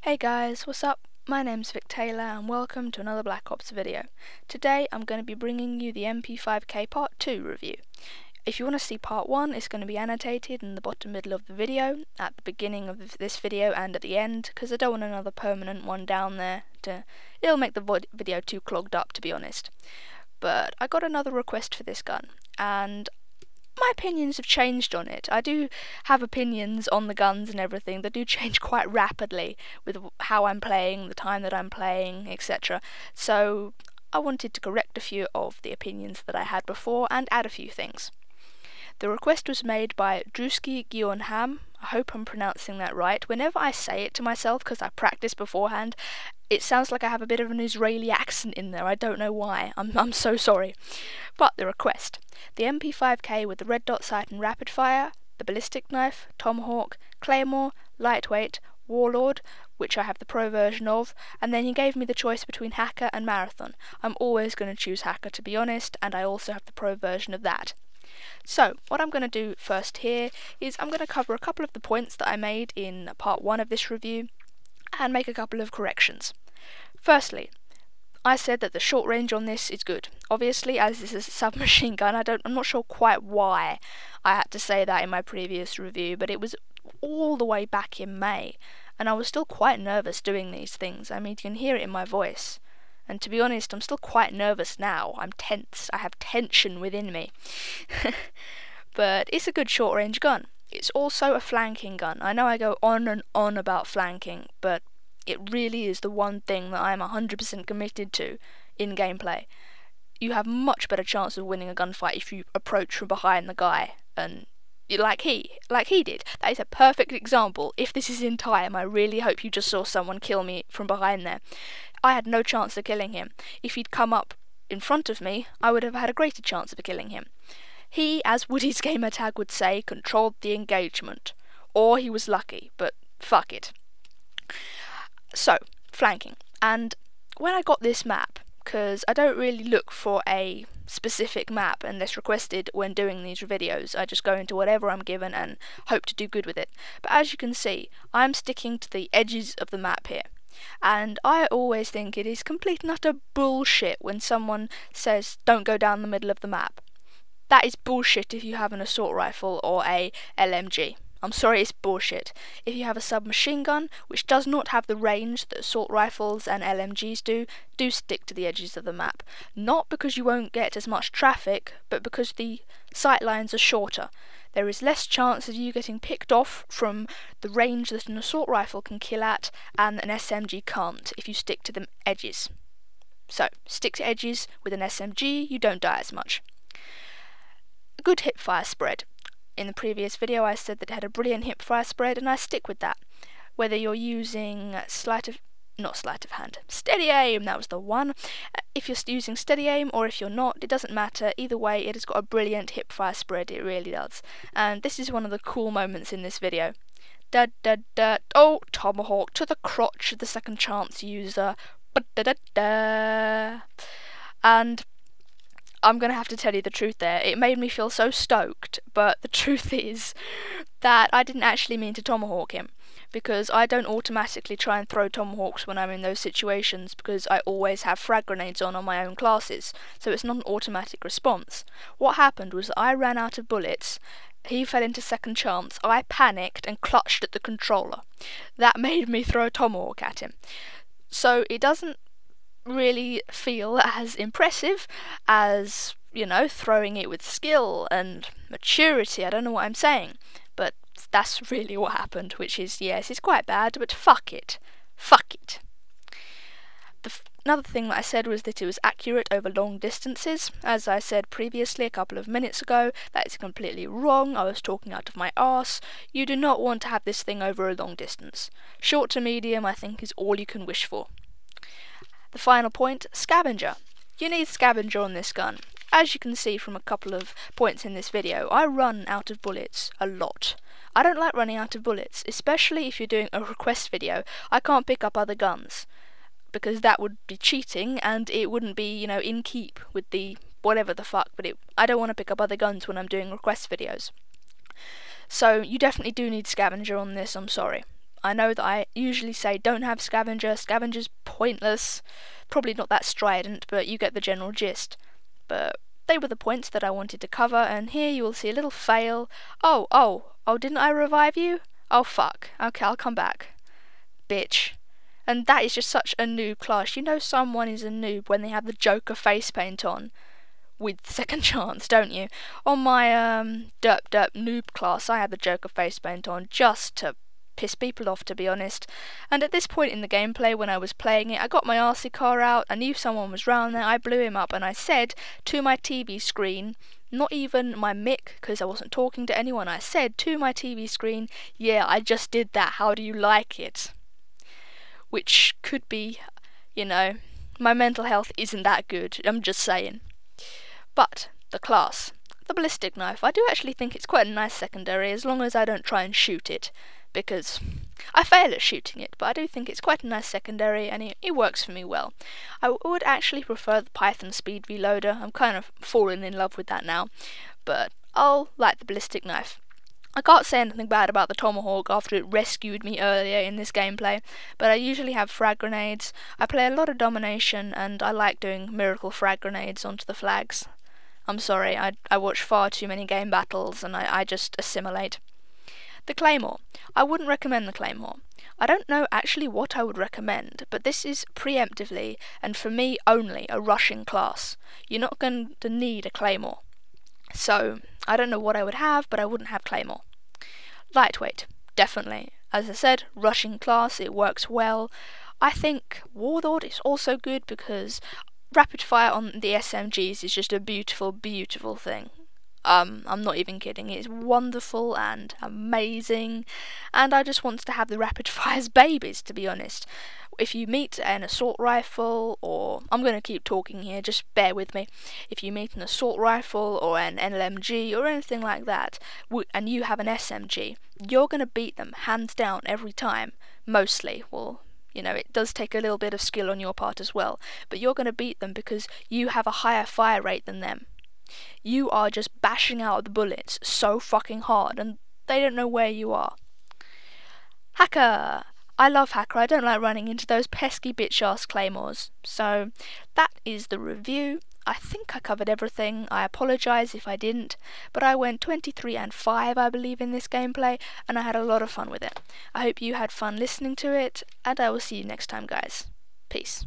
Hey guys, what's up? My name's Vic Taylor and welcome to another Black Ops video. Today I'm going to be bringing you the MP5K Part 2 review. If you want to see Part 1, it's going to be annotated in the bottom middle of the video, at the beginning of this video and at the end, because I don't want another permanent one down there. It'll make the video too clogged up, to be honest. But I got another request for this gun, and my opinions have changed on it. I do have opinions on the guns and everything that do change quite rapidly with how I'm playing, the time that I'm playing, etc. So I wanted to correct a few of the opinions that I had before and add a few things. The request was made by Drewski Gionham. I hope I'm pronouncing that right. Whenever I say it to myself, because I practiced beforehand, it sounds like I have a bit of an Israeli accent in there. I don't know why. I'm so sorry. But the request. The MP5K with the red dot sight and rapid fire, the ballistic knife, Tomahawk, Claymore, Lightweight, Warlord, which I have the pro version of, and then he gave me the choice between Hacker and Marathon. I'm always going to choose Hacker, to be honest, and I also have the pro version of that. So, what I'm going to do first here is I'm going to cover a couple of the points that I made in part 1 of this review and make a couple of corrections. Firstly, I said that the short range on this is good. Obviously, as this is a submachine gun, I'm not sure quite why I had to say that in my previous review, but it was all the way back in May, and I was still quite nervous doing these things. I mean, you can hear it in my voice. And to be honest, I'm still quite nervous now. I'm tense. I have tension within me. But it's a good short-range gun. It's also a flanking gun. I know I go on and on about flanking, but it really is the one thing that I'm 100% committed to in gameplay. You have much better chance of winning a gunfight if you approach from behind the guy, and like he did. That is a perfect example. If this is in time, I really hope you just saw someone kill me from behind there. I had no chance of killing him. If he'd come up in front of me, I would have had a greater chance of killing him. He, as Woody's gamertag would say, controlled the engagement. Or he was lucky, but fuck it. So, flanking. And when I got this map, because I don't really look for a specific map unless requested when doing these videos, I just go into whatever I'm given and hope to do good with it. But as you can see, I'm sticking to the edges of the map here. And I always think it is complete and utter bullshit when someone says don't go down the middle of the map. That is bullshit if you have an assault rifle or a LMG. I'm sorry, it's bullshit. If you have a submachine gun, which does not have the range that assault rifles and LMGs do stick to the edges of the map. Not because you won't get as much traffic, but because the sight lines are shorter. There is less chance of you getting picked off from the range that an assault rifle can kill at and an SMG can't if you stick to the edges. So, stick to edges with an SMG, you don't die as much. A good hipfire spread. In the previous video I said that it had a brilliant hipfire spread, and I stick with that. Whether you're using steady aim, that was the one. If you're using steady aim or if you're not, it doesn't matter. Either way, it has got a brilliant hipfire spread, it really does. And this is one of the cool moments in this video. Da da da, oh, Tomahawk to the crotch of the second chance user. Ba da da da. And I'm going to have to tell you the truth there. It made me feel so stoked, but the truth is that I didn't actually mean to Tomahawk him, because I don't automatically try and throw Tomahawks when I'm in those situations, because I always have frag grenades on my own classes, so it's not an automatic response. What happened was I ran out of bullets, he fell into second chance, I panicked and clutched at the controller. That made me throw a Tomahawk at him. So it doesn't really feel as impressive as, you know, throwing it with skill and maturity. I don't know what I'm saying, but that's really what happened, which is, yes, it's quite bad, but fuck it. Fuck it. Another thing that I said was that it was accurate over long distances. As I said previously a couple of minutes ago, that is completely wrong. I was talking out of my arse. You do not want to have this thing over a long distance. Short to medium, I think, is all you can wish for. The final point, scavenger. You need scavenger on this gun. As you can see from a couple of points in this video, I run out of bullets a lot. I don't like running out of bullets, especially if you're doing a request video. I can't pick up other guns, because that would be cheating and it wouldn't be, you know, in keep with the whatever the fuck, but I don't want to pick up other guns when I'm doing request videos. So you definitely do need scavenger on this, I'm sorry. I know that I usually say don't have scavenger, scavenger's pointless, probably not that strident, but you get the general gist. But they were the points that I wanted to cover, and here you will see a little fail. Oh, didn't I revive you? Oh fuck, okay, I'll come back. Bitch. And that is just such a noob class. You know someone is a noob when they have the Joker face paint on with second chance, don't you? On my derp noob class, I had the Joker face paint on just to piss people off, to be honest. And at this point in the gameplay, when I was playing it, I got my RC car out, I knew someone was round there, I blew him up, and I said to my TV screen, not even my mic, because I wasn't talking to anyone, I said to my TV screen, yeah, I just did that, how do you like it? Which could be, you know, my mental health isn't that good, I'm just saying. But the class, the ballistic knife, I do actually think it's quite a nice secondary, as long as I don't try and shoot it, because I fail at shooting it, but I do think it's quite a nice secondary, and it works for me well. I would actually prefer the Python speed reloader, I'm kind of falling in love with that now, but I'll like the ballistic knife. I can't say anything bad about the Tomahawk after it rescued me earlier in this gameplay, but I usually have frag grenades, I play a lot of domination, and I like doing miracle frag grenades onto the flags. I'm sorry, I watch far too many game battles and I just assimilate. The Claymore. I wouldn't recommend the Claymore. I don't know actually what I would recommend, but this is preemptively, and for me only, a rushing class. You're not going to need a Claymore. So, I don't know what I would have, but I wouldn't have Claymore. Lightweight. Definitely. As I said, rushing class, it works well. I think Warlord is also good because rapid fire on the SMGs is just a beautiful, beautiful thing. I'm not even kidding, it's wonderful and amazing, and I just want to have the rapid fires babies, to be honest. If you meet an assault rifle, or I'm going to keep talking here, just bear with me. If you meet an assault rifle or an LMG or anything like that, and you have an SMG, you're going to beat them hands down every time, mostly. Well, you know, it does take a little bit of skill on your part as well, but you're going to beat them because you have a higher fire rate than them. You are just bashing out the bullets so fucking hard, and they don't know where you are. Hacker! I love Hacker, I don't like running into those pesky bitch-ass claymores. So, that is the review. I think I covered everything, I apologise if I didn't, but I went 23 and 5 I believe in this gameplay, and I had a lot of fun with it. I hope you had fun listening to it, and I will see you next time guys. Peace.